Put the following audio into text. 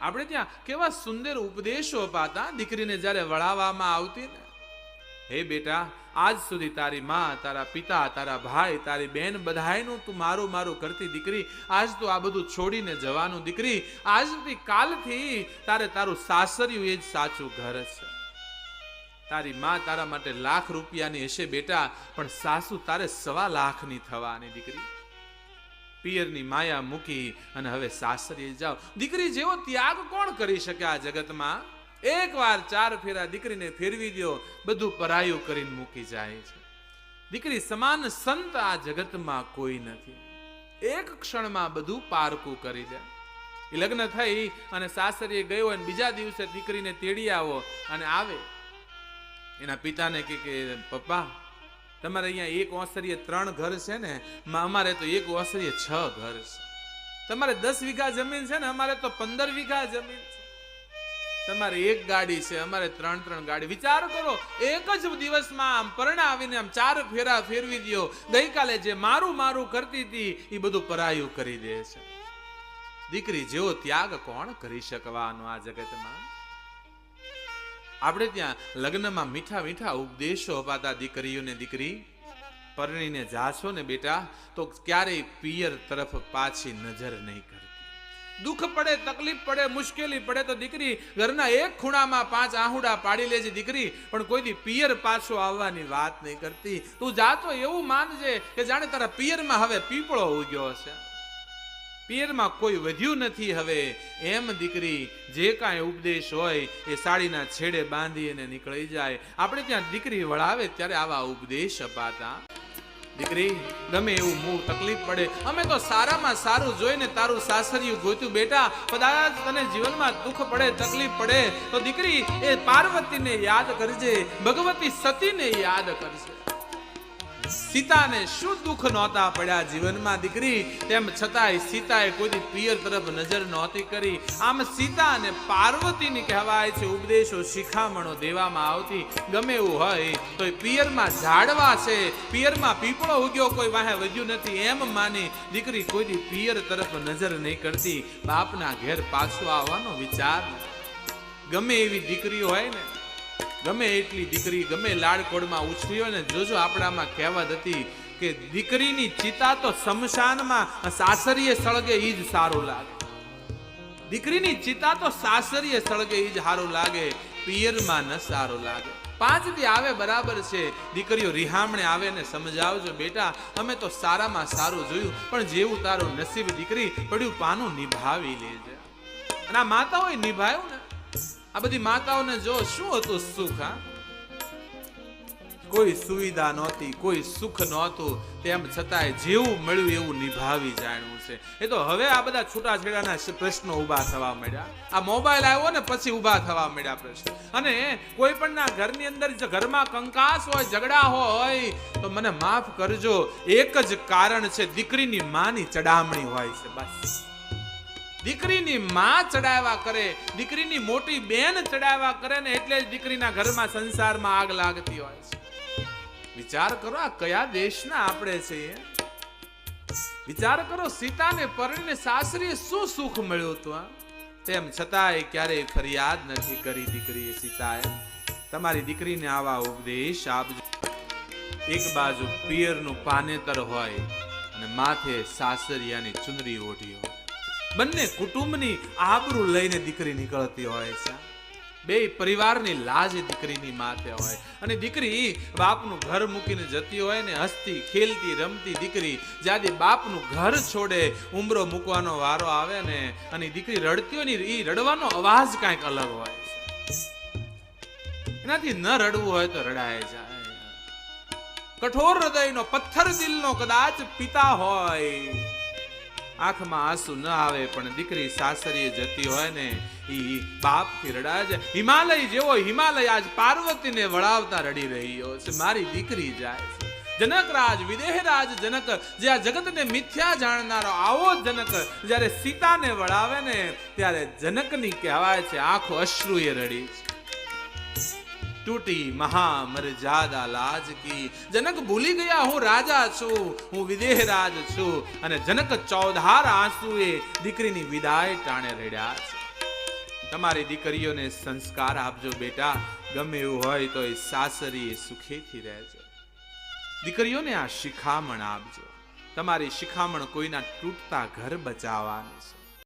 આપણે ત્યાં કેવા સુંદર ઉપદેશો અપાતા દીકરીને જ્યારે વળાવવામાં આવતી ને, હે બેટા, આજ સુધી તારી માં, તારા પિતા, તારા ભાઈ, તારી બેન બધાયનું તું મારું મારું કરતી દીકરી, આજ તો આ બધું છોડીને જવાનું દીકરી. આજથી કાલથી તારે તારું સાસરિયું એ જ સાચું ઘર છે. તારી માં તારા માટે લાખ રૂપિયાની હશે બેટા, પણ સાસુ તારે 1.25 લાખની થવાની દીકરી. પિયરની માયા મૂકી અને હવે સાસરીએ જાઓ. દીકરી જેવો ત્યાગ કોણ કરી શકે આ જગતમાં? એકવાર 4 ફેરા દીકરીને ફેરવી દો, બધું પરાયું કરીને મૂકી જાય છે. દીકરી સમાન સંત આ જગતમાં કોઈ નથી. એક ક્ષણમાં બધું પારકું કરી દે. એ લગ્ન થઈ અને સાસરીએ ગયો અને બીજા દિવસે દીકરીને તેડી આવો અને આવે એના પિતાને કે પપ્પા, તમારે અહીંયા એક ઓસરીએ 3 ઘર છે ને, અમારે તો એક ઓસરીએ 6 ઘર છે. તમારે 10 વીઘા જમીન છે ને, અમારે તો 15 વીઘા જમીન છે. તમારે 1 ગાડી છે, અમારે 3 ગાડી. વિચાર કરો, એક જ દિવસમાં આમ પરણાવીને આમ 4 ફેરા ફેરવી દો. ગઈકાલે જે મારું મારું કરતી હતી એ બધું પરાયું કરી દે છે. દીકરી જેવો ત્યાગ કોણ કરી શકવાનો આ જગતમાં? આપણે ત્યાં લગ્નમાં મીઠા મીઠા ઉપદેશો અપાતા દીકરીઓને, દીકરી પરણીને જાશો ને બેટા તો ક્યારેય પિયર તરફ પાછી નજર નહીં કરતી. દુઃખ પડે, તકલીફ પડે, મુશ્કેલી પડે તો દીકરી ઘરના એક ખૂણામાં 5 આહુડા પાડી લેજે દીકરી, પણ કોઈ દી પિયર પાછો આવવાની વાત નહીં કરતી. તું જાતો એવું માનજે કે જાણે તારા પિયરમાં હવે પીપળો ઉગ્યો છે, પિયરમાં કોઈ વધ્યું નથી હવે. એમ દીકરી જે કાંઈ ઉપદેશ હોય એ સાડીના છેડે બાંધી અને નીકળી જાય. આપણે ત્યાં દીકરી વળાવે ત્યારે આવા ઉપદેશ અપાતા. દીકરી ગમે એવું મુખ તકલીફ પડે, અમે તો સારામાં સારું જોઈને તારું સાસરિયું ગોત્યું બેટા. કદાચ તને જીવનમાં દુઃખ પડે, તકલીફ પડે તો દીકરી એ પાર્વતીને યાદ કરજે, ભગવતી સતીને યાદ કરજે. સીતાને શું દુઃખ નહોતા પડ્યા જીવનમાં દીકરી, તેમ છતાંય સીતાએ કોઈ પિયર તરફ નજર નહોતી કરી. આમ સીતા અને પાર્વતીની કહેવાય છે ઉપદેશો શિખામણો દેવામાં આવતી. ગમે એવું હોય તો પિયરમાં ઝાડવા છે, પિયરમાં પીપળો ઉગ્યો, કોઈ વાહે વધ્યું નથી એમ માની દીકરી કોઈ પિયર તરફ નજર નહીં કરતી. બાપના ઘેર પાછો આવવાનો વિચાર. ગમે એવી દીકરી હોય ને, ગમે એટલી દીકરી ગમે લાડકોડમાં ઉછરી હોય ને, જોજો આપણામાં કહેવત હતી કે દીકરીની ચિતા તો શમશાનમાં સાસરીએ સળગે ઈ જ સારું લાગે. દીકરીની ચિતા તો સાસરીએ સળગે ઈ જ સારું લાગે, પિયરમાં ન સારું લાગે. 5 દી આવે બરાબર છે, દીકરીઓ રિહામણે આવે ને સમજાવજો બેટા અમે તો સારામાં સારું જોયું, પણ જેવું તારું નસીબ દીકરી પડ્યું પાનું નિભાવી લેજે. અને આ માતાઓએ નિભાવ્યું ને, આ બધી માતાઓને જો શું હતું સુખ? કોઈ સુવિધા નહોતી, કોઈ સુખ નહોતું, તેમ છતાંય જેવું મળ્યું એવું નિભાવી જાણવું છે. એ તો હવે આ બધા છૂટાછેડાના પ્રશ્નો ઊભા થવા મળ્યા. આ મોબાઈલ આવ્યો ને પછી ઊભા થવા મળ્યા પ્રશ્ન. અને કોઈ પણ ના ઘરની અંદર ઘરમાં કંકાસ હોય, ઝઘડા હોય તો મને માફ કરજો, એક જ કારણ છે, દીકરીની માની ચડામણી હોય છે બસ. દીકરીની માં ચડાવ્યા કરે, દીકરીની મોટી બેન ચડાવ્યા કરે ને એટલે જ દીકરીના ઘરમાં સંસારમાં આગ લાગતી હોય છે. વિચાર કરો આ કયા દેશના આપણે છીએ? વિચાર કરો સીતાને પરણીને સાસરીએ શું સુખ મળ્યું હતું, તેમ છતાંય ક્યારેય ફરિયાદ નથી કરી દીકરીએ સીતાએ. તમારી દીકરીને આવા ઉપદેશ આપજો. એક બાજુ પિયરનું પાનેતર હોય અને માથે સાસરિયાની ચુંદડી ઓઢી હોય, બંને કુટુંબની આબરૂ લઈને દીકરી નીકળતી હોય છે. 2 પરિવારની લાજ દીકરીની માથે હોય. અને દીકરી બાપનું ઘર મૂકીને જતી હોય ને, હસતી ખેલતી રમતી દીકરી જ્યારે બાપનું ઘર છોડે, ઉંબરો મૂકવાનો વારો આવે ને અને દીકરી રડતી હોય ને, એ રડવાનો અવાજ કાંઈક અલગ હોય છે. એનાથી ન રડવું હોય તો રડાય જાય. કઠોર હૃદયનો, પથ્થર દિલનો કદાચ પિતા હોય, આંખમાં આંસુ ન આવે પણ દીકરી સાસરીએ જતી હોય ને ઈ બાપથી રડાય છે. હિમાલય જેવો હિમાલય આજ પાર્વતીને વળાવતા રડી રહ્યો છે. મારી દીકરી જાય છે. જનક રાજ, વિદેહરાજ જનક, જે આ જગતને મિથ્યા જાણનારો આવો જનક જ્યારે સીતાને વળાવે ને ત્યારે જનકની કહેવાય છે આંખો અશ્રુએ રડી છે. टूटी महामर्यादा लाज की जनक भूली गया हूँ राजा છું, હું વિદેહરાજ છું. અને જનક 14 આંસુએ દીકરીની વિદાય ટાણે રડ્યા છે. તમારી દીકરીઓને સંસ્કાર આપજો બેટા. ગમે એવું હોય તો એ સાસરી સુખેથી રહેજો. દીકરીઓને આ શિખામણ આપજો. તમારી શિખામણ કોઈના તૂટતા ઘર બચાવવાની છે.